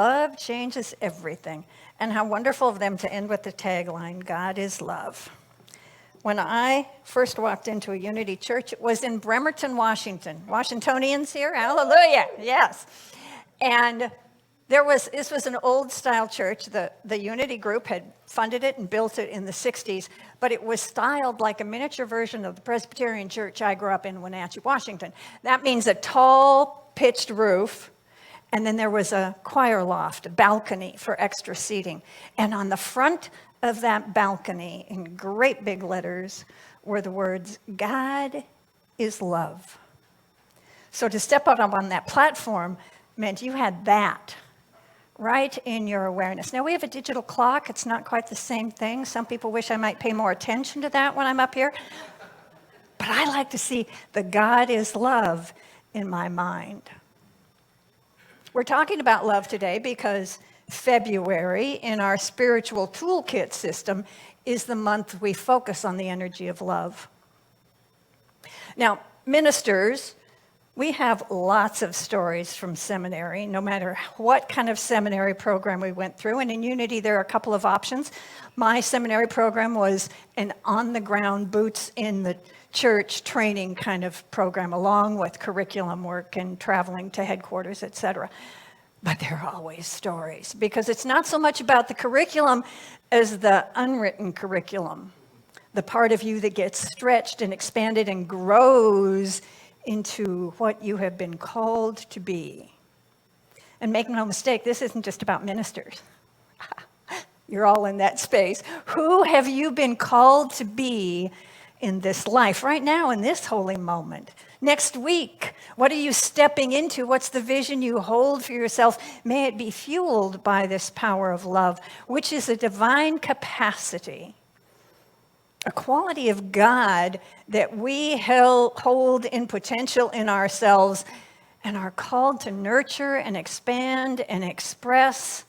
love changes everything. And how wonderful of them to end with the tagline, God is love. When I first walked into a Unity church, it was in Bremerton, Washington. Washingtonians here? Hallelujah. Yes. And this was an old style church. The Unity group had funded it and built it in the 60s, but it was styled like a miniature version of the Presbyterian church I grew up in Wenatchee, Washington. That means a tall, pitched roof, and then there was a choir loft, a balcony for extra seating. And on the front of that balcony, in great big letters, were the words, God is love. So to step out on that platform meant you had that right in your awareness. Now, we have a digital clock. It's not quite the same thing. Some people wish I might pay more attention to that when I'm up here. But I like to see the God is love in my mind. We're talking about love today because February in our spiritual toolkit system is the month we focus on the energy of love. Now, ministers, we have lots of stories from seminary, no matter what kind of seminary program we went through. And in Unity, there are a couple of options. My seminary program was an on-the-ground, boots in the church training kind of program, along with curriculum work and traveling to headquarters, et cetera. But there are always stories, because it's not so much about the curriculum as the unwritten curriculum, the part of you that gets stretched and expanded and grows into what you have been called to be. And make no mistake, this isn't just about ministers. You're all in that space. Who have you been called to be in this life, right now, in this holy moment? Next week, what are you stepping into? What's the vision you hold for yourself? May it be fueled by this power of love, which is a divine capacity, a quality of God that we hold in potential in ourselves and are called to nurture and expand and express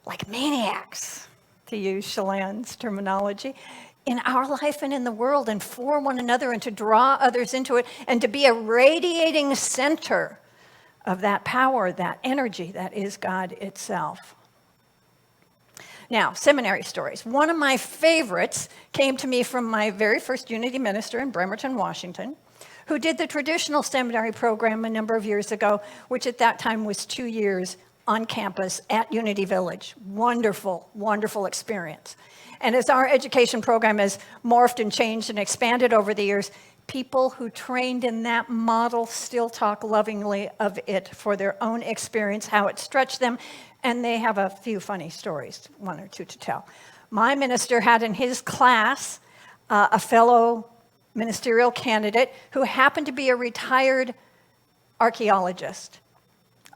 like maniacs, to use Shalann's terminology, in our life and in the world, and for one another, and to draw others into it, and to be a radiating center of that power, that energy that is God itself. Now, seminary stories. One of my favorites came to me from my very first Unity minister in Bremerton, Washington, who did the traditional seminary program a number of years ago, which at that time was 2 years on campus at Unity Village. Wonderful, wonderful experience. And as our education program has morphed and changed and expanded over the years, people who trained in that model still talk lovingly of it for their own experience, how it stretched them, and they have a few funny stories, one or two to tell. My minister had in his class a fellow ministerial candidate who happened to be a retired archaeologist.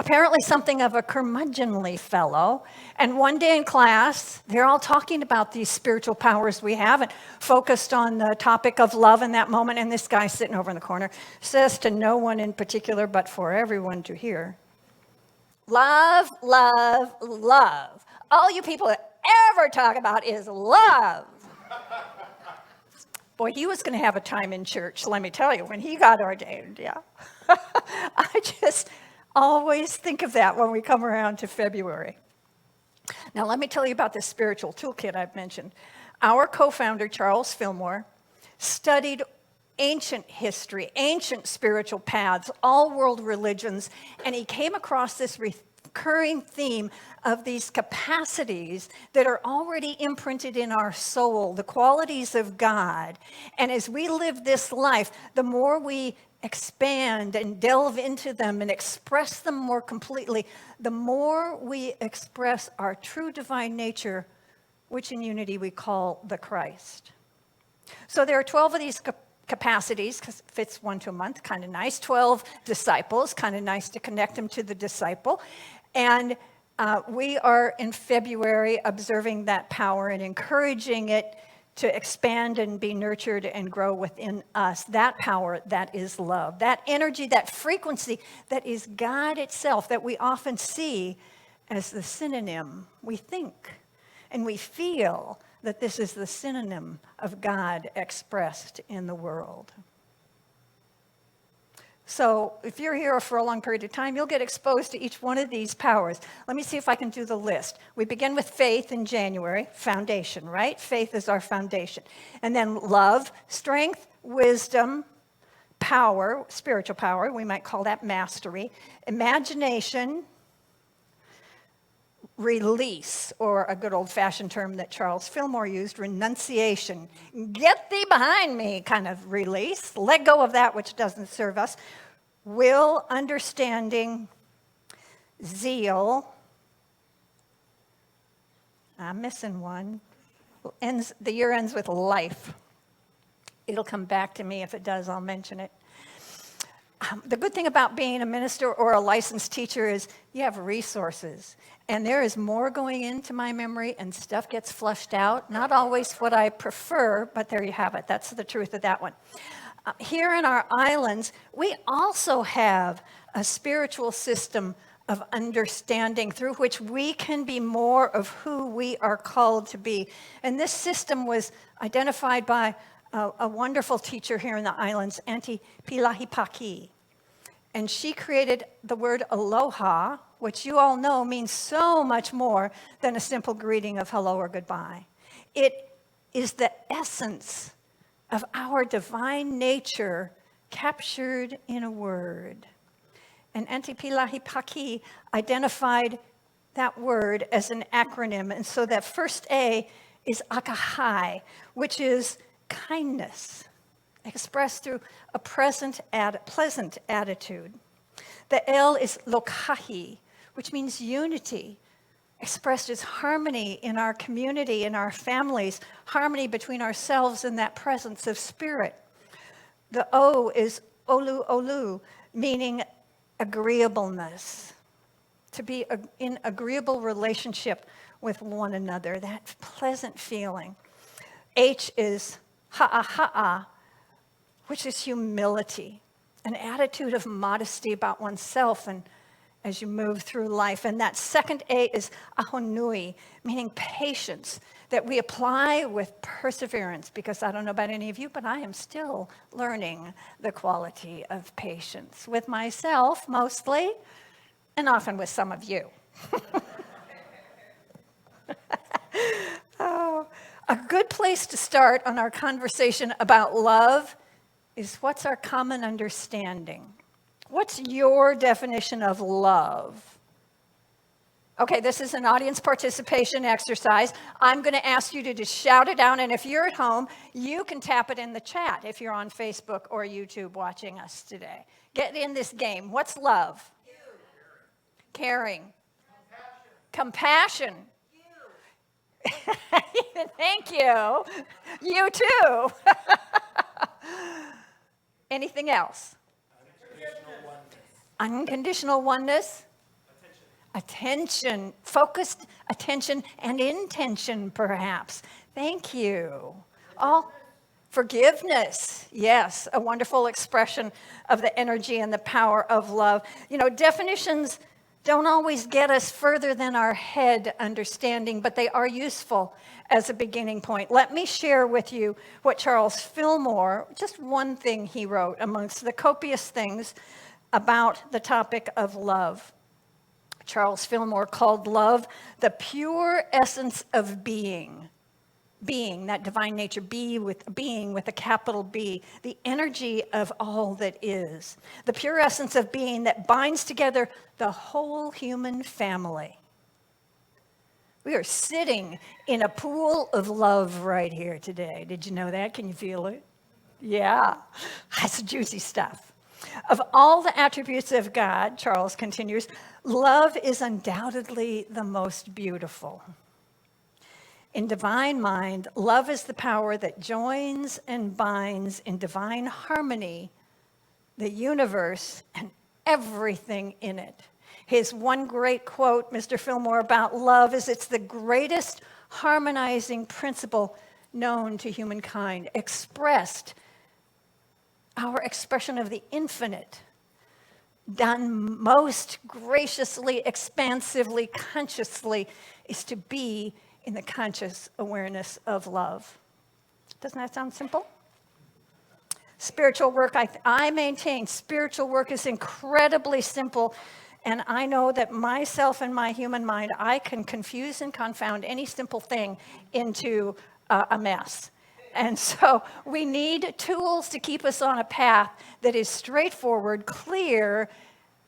Apparently something of a curmudgeonly fellow. And one day in class, they're all talking about these spiritual powers we have and focused on the topic of love in that moment. And this guy sitting over in the corner says to no one in particular, but for everyone to hear, love, love, love. All you people that ever talk about is love. Boy, he was going to have a time in church, let me tell you, when he got ordained, yeah. I just always think of that when we come around to February. Now, let me tell you about this spiritual toolkit I've mentioned. Our co-founder, Charles Fillmore, studied ancient history, ancient spiritual paths, all world religions, and he came across this recurring theme of these capacities that are already imprinted in our soul, the qualities of God. And as we live this life, the more we expand and delve into them and express them more completely, the more we express our true divine nature, which in Unity we call the Christ. So there are 12 of these capacities, because it fits one to a month, kind of nice. 12 disciples, kind of nice to connect them to the disciple. And we are in February observing that power and encouraging it to expand and be nurtured and grow within us. That power that is love, that energy, that frequency that is God itself, that we often see as the synonym. We think and we feel that this is the synonym of God expressed in the world. So if you're here for a long period of time, you'll get exposed to each one of these powers. Let me see if I can do the list. We begin with faith in January, foundation, right? Faith is our foundation. And then love, strength, wisdom, power, spiritual power, we might call that mastery, imagination, release, or a good old-fashioned term that Charles Fillmore used, renunciation. Get thee behind me kind of release. Let go of that which doesn't serve us. Will, understanding, zeal. I'm missing one. The year ends with life. It'll come back to me. If it does, I'll mention it. The good thing about being a minister or a licensed teacher is you have resources. And there is more going into my memory and stuff gets flushed out. Not always what I prefer, but there you have it. That's the truth of that one. Here in our islands, we also have a spiritual system of understanding through which we can be more of who we are called to be. And this system was identified by a wonderful teacher here in the islands, Auntie Pilahipaki. And she created the word aloha, which you all know means so much more than a simple greeting of hello or goodbye. It is the essence of our divine nature captured in a word. And Auntie Pilahipaki identified that word as an acronym. And so that first A is akahai, which is kindness, expressed through a pleasant attitude. The L is lokahi, which means unity, expressed as harmony in our community, in our families, harmony between ourselves and that presence of spirit. The O is olu, meaning agreeableness, to be in agreeable relationship with one another, that pleasant feeling. H is ha'a, which is humility, an attitude of modesty about oneself and as you move through life. And that second A is ahonui, meaning patience, that we apply with perseverance, because I don't know about any of you, but I am still learning the quality of patience with myself mostly, and often with some of you. Oh, a good place to start on our conversation about love is what's our common understanding? What's your definition of love? Okay, this is an audience participation exercise. I'm going to ask you to just shout it out, and if you're at home, you can tap it in the chat if you're on Facebook or YouTube watching us today. Get in this game. What's love? You. Caring. Compassion. You. Thank you. You too. Anything else? Unconditional oneness. Attention. Focused attention and intention, perhaps. Thank you. All forgiveness. Yes, a wonderful expression of the energy and the power of love. You know, definitions don't always get us further than our head understanding, but they are useful as a beginning point. Let me share with you what Charles Fillmore, just one thing he wrote amongst the copious things about the topic of love. Charles Fillmore called love the pure essence of being. Being, that divine nature, being with a capital B, the energy of all that is. The pure essence of being that binds together the whole human family. We are sitting in a pool of love right here today. Did you know that? Can you feel it? Yeah, that's juicy stuff. Of all the attributes of God, Charles continues, love is undoubtedly the most beautiful. In divine mind, love is the power that joins and binds in divine harmony the universe and everything in it. His one great quote, Mr. Fillmore, about love is it's the greatest harmonizing principle known to humankind, our expression of the infinite, done most graciously, expansively, consciously, is to be in the conscious awareness of love. Doesn't that sound simple? Spiritual work, I maintain spiritual work is incredibly simple. And I know that myself and my human mind, I can confuse and confound any simple thing into a mess. And so we need tools to keep us on a path that is straightforward, clear,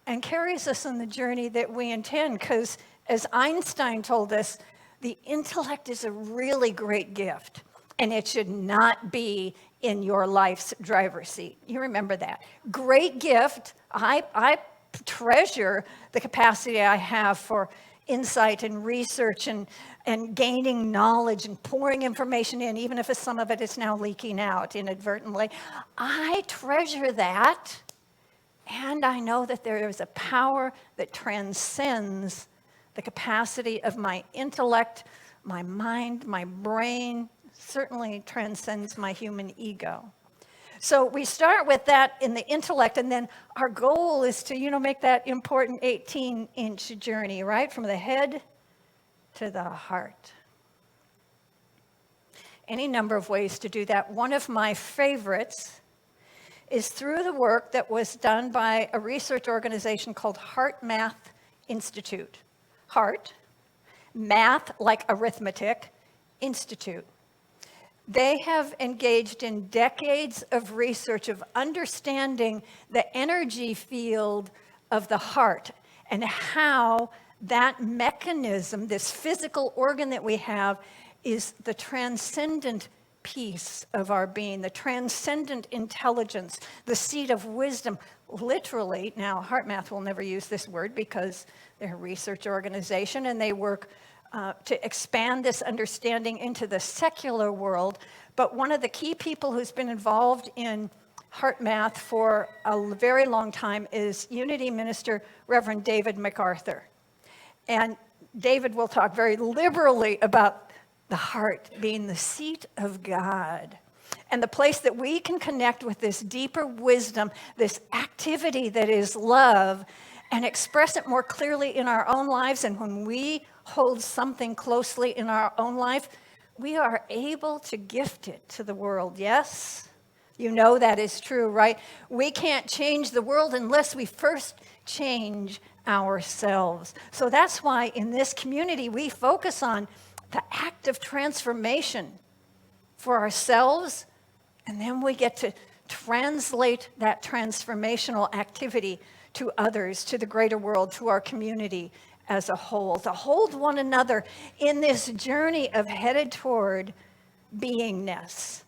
and carries us on the journey that we intend. Because as Einstein told us, the intellect is a really great gift, and it should not be in your life's driver's seat. You remember that. Great gift. I treasure the capacity I have for insight and research and gaining knowledge and pouring information in, even if some of it is now leaking out inadvertently. I treasure that, and I know that there is a power that transcends the capacity of my intellect, my mind, my brain, certainly transcends my human ego. So we start with that in the intellect, and then our goal is to, make that important 18-inch journey, right? From the head to the heart. Any number of ways to do that. One of my favorites is through the work that was done by a research organization called Heart Math Institute. Heart, math like arithmetic, institute. They have engaged in decades of research of understanding the energy field of the heart and how that mechanism, this physical organ that we have, is the transcendent piece of our being, the transcendent intelligence, the seat of wisdom. Literally, now HeartMath will never use this word because they're a research organization and they work to expand this understanding into the secular world. But one of the key people who's been involved in HeartMath for a very long time is Unity Minister Reverend David MacArthur. And David will talk very liberally about the heart being the seat of God and the place that we can connect with this deeper wisdom, this activity that is love, and express it more clearly in our own lives. And when we hold something closely in our own life, we are able to gift it to the world. Yes? You know that is true, right? We can't change the world unless we first change ourselves. So that's why in this community we focus on the act of transformation for ourselves, and then we get to translate that transformational activity to others, to the greater world, to our community as a whole, to hold one another in this journey of headed toward beingness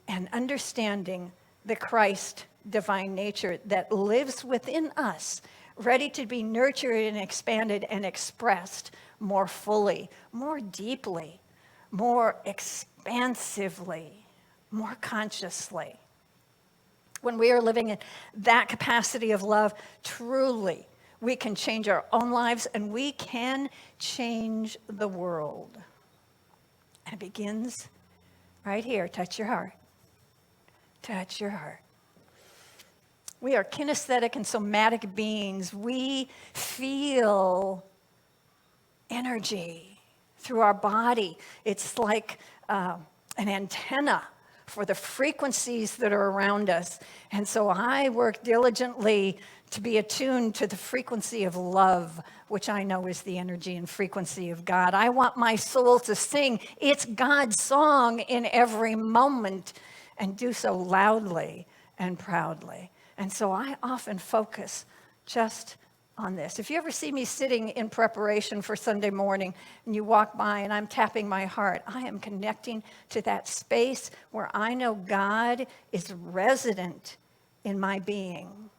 and understanding the Christ divine nature that lives within us, ready to be nurtured and expanded and expressed more fully, more deeply, more expansively, more consciously. When we are living in that capacity of love, truly, we can change our own lives and we can change the world. And it begins right here. Touch your heart. Touch your heart. We are kinesthetic and somatic beings. We feel energy through our body. It's like an antenna for the frequencies that are around us. And so I work diligently to be attuned to the frequency of love, which I know is the energy and frequency of God. I want my soul to sing its God's song in every moment and do so loudly and proudly. And so I often focus just on this. If you ever see me sitting in preparation for Sunday morning and you walk by and I'm tapping my heart, I am connecting to that space where I know God is resident in my being.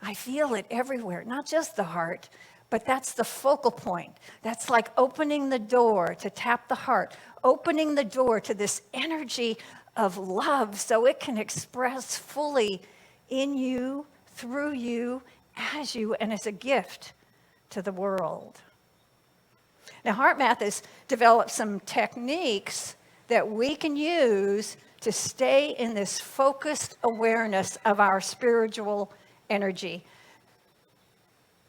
I feel it everywhere, not just the heart, but that's the focal point. That's like opening the door to tap the heart, opening the door to this energy of love so it can express fully in you, through you, as you, and as a gift to the world. Now, HeartMath has developed some techniques that we can use to stay in this focused awareness of our spiritual energy.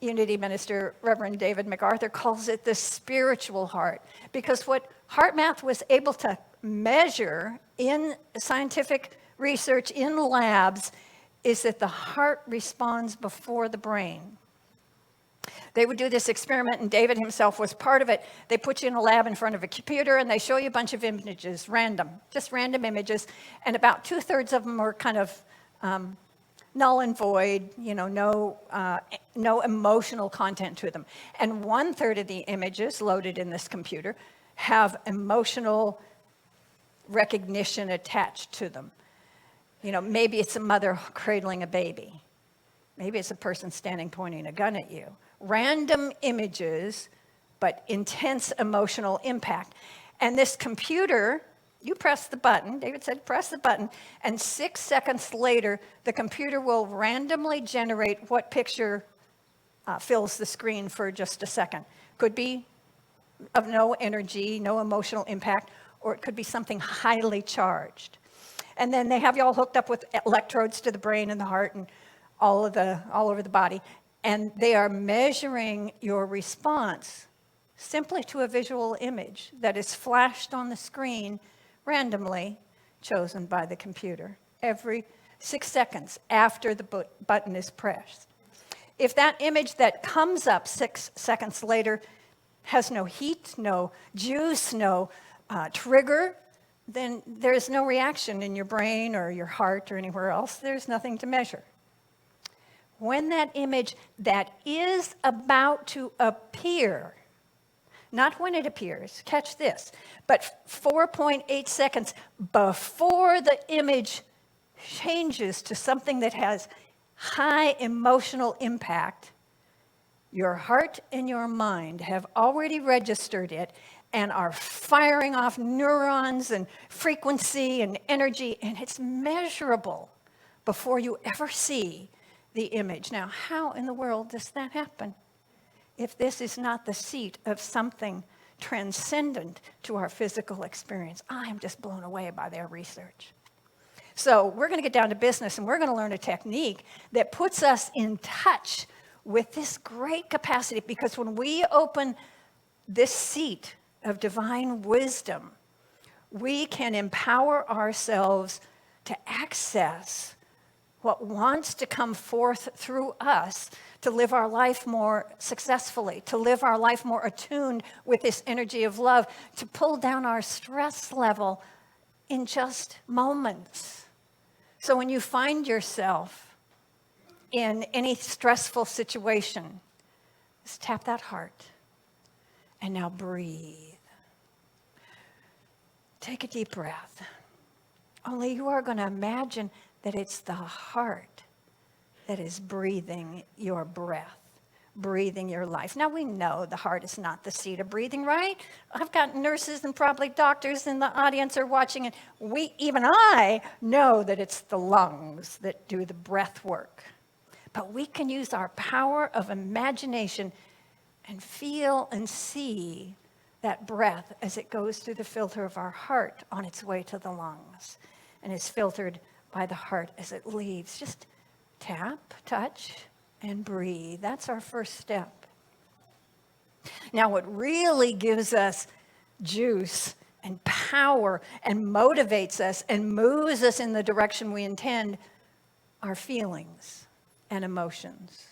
Unity Minister Reverend David MacArthur calls it the spiritual heart, because what HeartMath was able to measure in scientific research in labs is that the heart responds before the brain. They would do this experiment, and David himself was part of it. They put you in a lab in front of a computer, and they show you a bunch of images, just random images, and about 2/3 of them were kind of null and void, no emotional content to them. And 1/3 of the images loaded in this computer have emotional recognition attached to them. Maybe it's a mother cradling a baby. Maybe it's a person standing pointing a gun at you. Random images, but intense emotional impact. And this computer, you press the button, David said, press the button, and 6 seconds later, the computer will randomly generate what picture fills the screen for just a second. Could be of no energy, no emotional impact, or it could be something highly charged. And then they have you all hooked up with electrodes to the brain and the heart and all over the body. And they are measuring your response simply to a visual image that is flashed on the screen randomly chosen by the computer every 6 seconds after the button is pressed. If that image that comes up 6 seconds later has no heat, no juice, no trigger, then there's no reaction in your brain or your heart or anywhere else. There's nothing to measure. When that image that is about to appear, not when it appears, catch this, but 4.8 seconds before the image changes to something that has high emotional impact, your heart and your mind have already registered it and are firing off neurons and frequency and energy, and it's measurable before you ever see the image. Now, how in the world does that happen if this is not the seat of something transcendent to our physical experience? I am just blown away by their research. So we're going to get down to business, and we're going to learn a technique that puts us in touch with this great capacity, because when we open this seat of divine wisdom, we can empower ourselves to access what wants to come forth through us to live our life more successfully, to live our life more attuned with this energy of love, to pull down our stress level in just moments. So when you find yourself in any stressful situation, just tap that heart and now breathe. Take a deep breath. Only you are going to imagine that it's the heart that is breathing your breath, breathing your life. Now, we know the heart is not the seat of breathing, right? I've got nurses and probably doctors in the audience are watching, and even I know that it's the lungs that do the breath work. But we can use our power of imagination and feel and see that breath as it goes through the filter of our heart on its way to the lungs and is filtered by the heart as it leaves. Just tap, touch, and breathe. That's our first step. Now, what really gives us juice and power and motivates us and moves us in the direction we intend are feelings and emotions.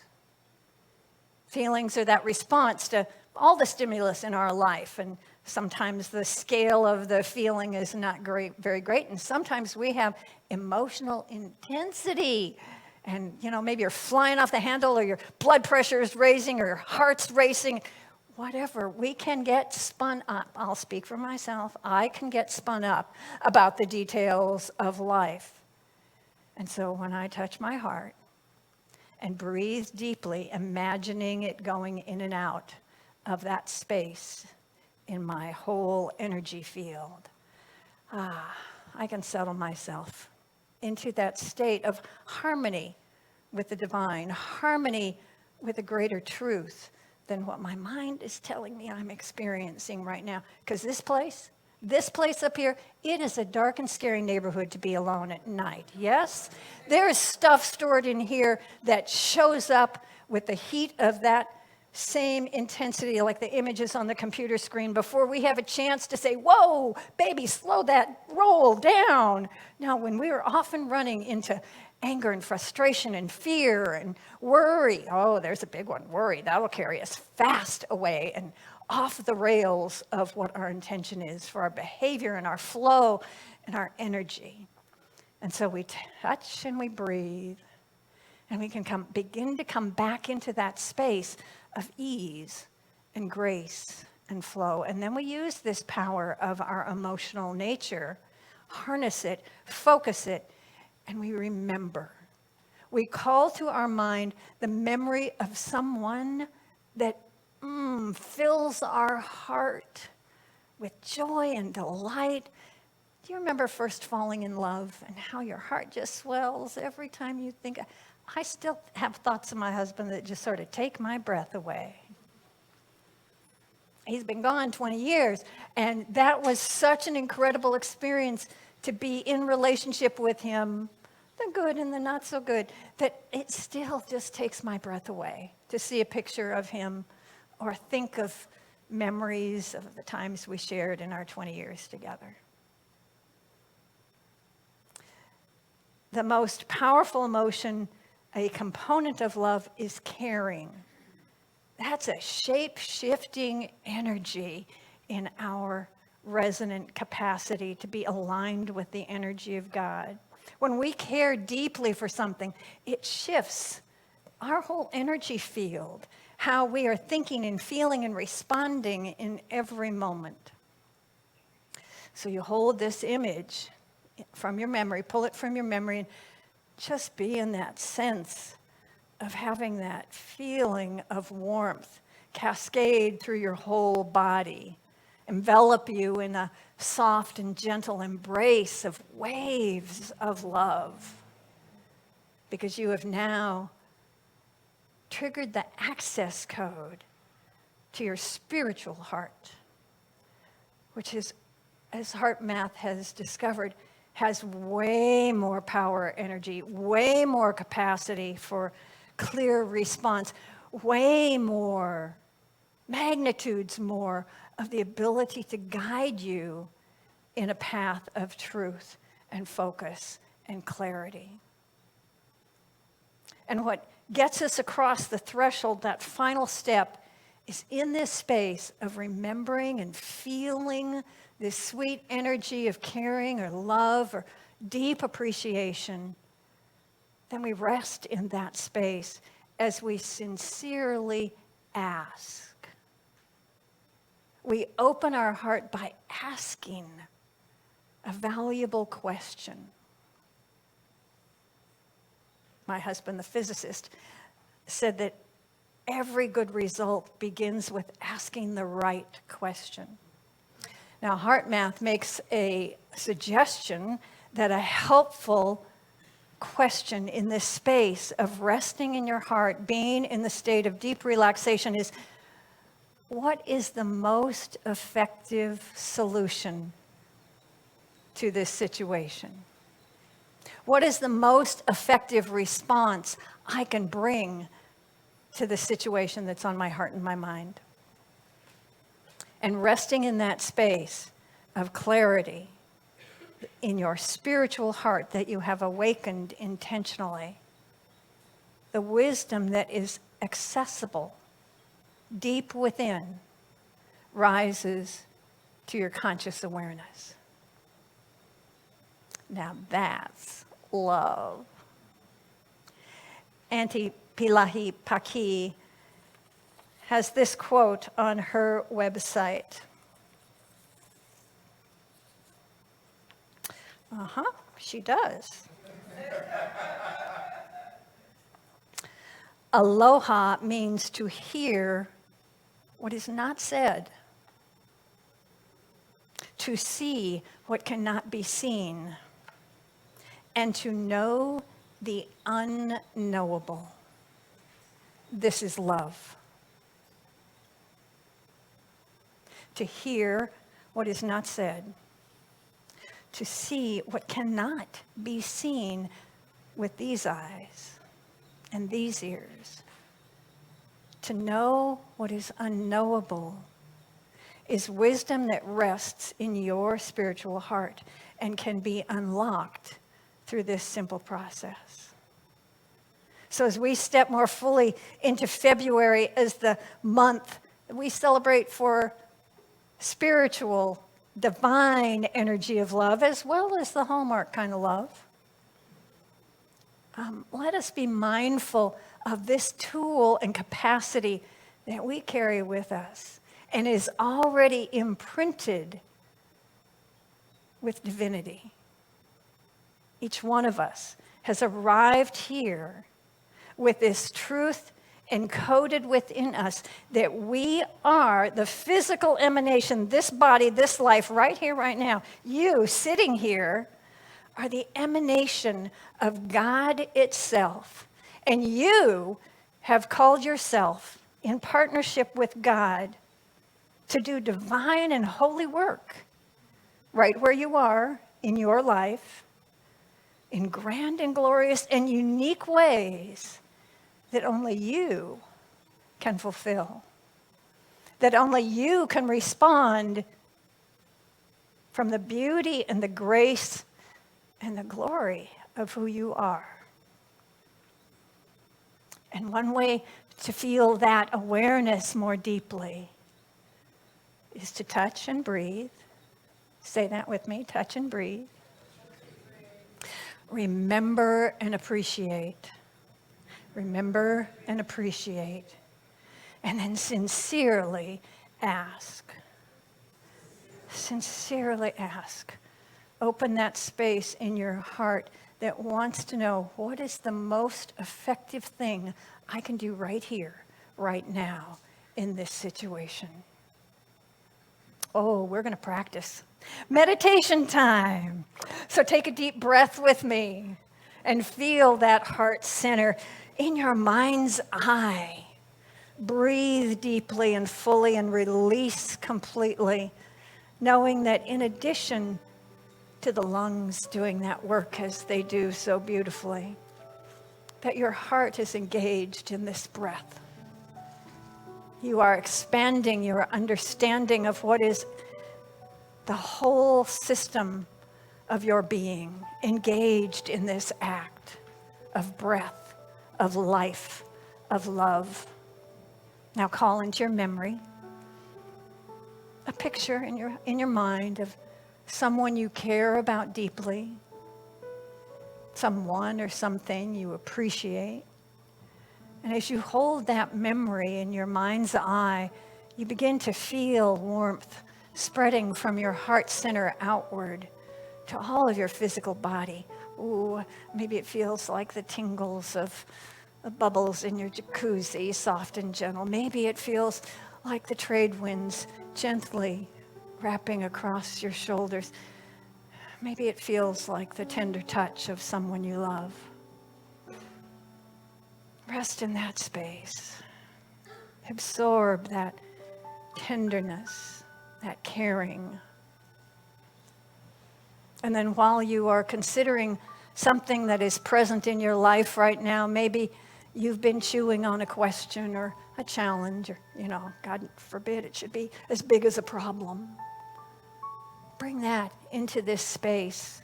Feelings are that response to all the stimulus in our life, and sometimes the scale of the feeling is not very great, and sometimes we have emotional intensity, and maybe you're flying off the handle, or your blood pressure is raising, or your heart's racing, whatever. We can get spun up. I'll speak for myself. I can get spun up about the details of life. And so when I touch my heart and breathe deeply, imagining it going in and out of that space in my whole energy field, I can settle myself into that state of harmony with the divine, harmony with a greater truth than what my mind is telling me I'm experiencing right now. Because this place up here, it is a dark and scary neighborhood to be alone at night. Yes? There is stuff stored in here that shows up with the heat of that same intensity like the images on the computer screen before we have a chance to say, whoa, baby, slow that roll down. Now, when we are often running into anger and frustration and fear and worry, oh, there's a big one, worry, that'll carry us fast away and off the rails of what our intention is for our behavior and our flow and our energy. And so we touch and we breathe, and we can begin to come back into that space of ease and grace and flow. And then we use this power of our emotional nature, harness it, focus it, and we remember. We call to our mind the memory of someone that fills our heart with joy and delight. Do you remember first falling in love and how your heart just swells every time you think? I still have thoughts of my husband that just sort of take my breath away. He's been gone 20 years, and that was such an incredible experience to be in relationship with him, the good and the not so good, that it still just takes my breath away to see a picture of him or think of memories of the times we shared in our 20 years together. The most powerful emotion, a component of love, is caring. That's a shape-shifting energy in our resonant capacity to be aligned with the energy of God. When we care deeply for something, it shifts our whole energy field, how we are thinking and feeling and responding in every moment. So you hold this image from your memory, pull it from your memory, and just be in that sense of having that feeling of warmth cascade through your whole body, envelop you in a soft and gentle embrace of waves of love, because you have now triggered the access code to your spiritual heart, which is, as heart math has discovered, has way more power, energy, way more capacity for clear response, way more, magnitudes more of the ability to guide you in a path of truth and focus and clarity. And what gets us across the threshold, that final step, is in this space of remembering and feeling this sweet energy of caring or love or deep appreciation. Then we rest in that space as we sincerely ask. We open our heart by asking a valuable question. My husband, the physicist, said that every good result begins with asking the right question. Now, heart math makes a suggestion that a helpful question in this space of resting in your heart, being in the state of deep relaxation, is: what is the most effective solution to this situation? What is the most effective response I can bring to the situation that's on my heart and my mind? And resting in that space of clarity in your spiritual heart that you have awakened intentionally, the wisdom that is accessible deep within rises to your conscious awareness. Now that's love. Auntie Pilahi Paki has this quote on her website. She does. Aloha means to hear what is not said, to see what cannot be seen, and to know the unknowable. This is love. To hear what is not said, to see what cannot be seen with these eyes and these ears, To know what is unknowable is wisdom that rests in your spiritual heart and can be unlocked through this simple process. So as we step more fully into February as the month we celebrate for spiritual, divine energy of love, as well as the Hallmark kind of love, let us be mindful of this tool and capacity that we carry with us and is already imprinted with divinity. Each one of us has arrived here with this truth encoded within us that we are the physical emanation, this body, this life, right here, right now. You sitting here are the emanation of God itself. And you have called yourself in partnership with God to do divine and holy work right where you are in your life in grand and glorious and unique ways that only you can fulfill, that only you can respond from the beauty and the grace and the glory of who you are. And one way to feel that awareness more deeply is to touch and breathe. Say that with me, touch and breathe. Remember and appreciate. Remember and appreciate. And then sincerely ask. Sincerely ask. Open that space in your heart that wants to know, what is the most effective thing I can do right here, right now, in this situation? Oh, we're going to practice. Meditation time. So take a deep breath with me and feel that heart center in your mind's eye. Breathe deeply and fully and release completely, knowing that in addition to the lungs doing that work as they do so beautifully, that your heart is engaged in this breath. You are expanding your understanding of what is the whole system of your being, engaged in this act of breath, of life, of love. Now call into your memory a picture in your mind of someone you care about deeply, someone or something you appreciate. And as you hold that memory in your mind's eye, you begin to feel warmth spreading from your heart center outward to all of your physical body. Ooh, maybe it feels like the tingles of the bubbles in your jacuzzi, soft and gentle. Maybe it feels like the trade winds gently wrapping across your shoulders. Maybe it feels like the tender touch of someone you love. Rest in that space. Absorb that tenderness, that caring. And then while you are considering something that is present in your life right now, maybe you've been chewing on a question or a challenge, or, God forbid it should be as big as a problem. Bring that into this space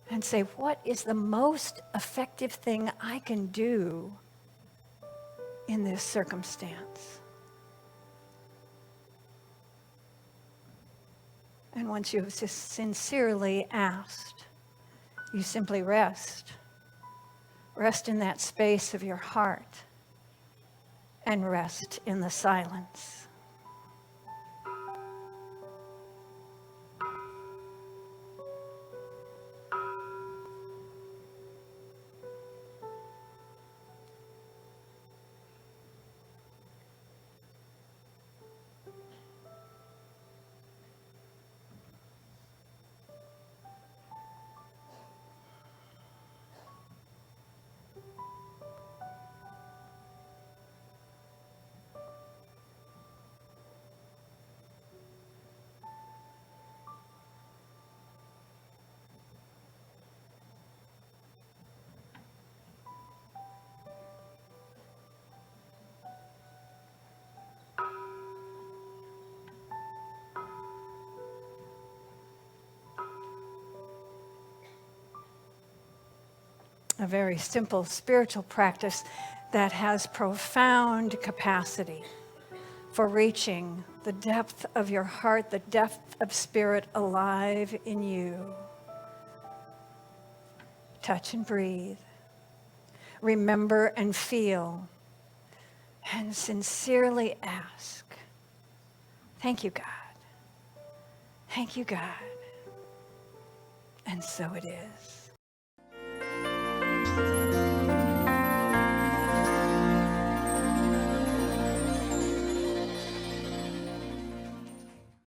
and say, what is the most effective thing I can do in this circumstance? And once you have sincerely asked, you simply rest. Rest in that space of your heart and rest in the silence. a very simple spiritual practice that has profound capacity for reaching the depth of your heart, the depth of spirit alive in you. Touch and breathe. Remember and feel. And sincerely ask. Thank you, God. Thank you, God. And so it is.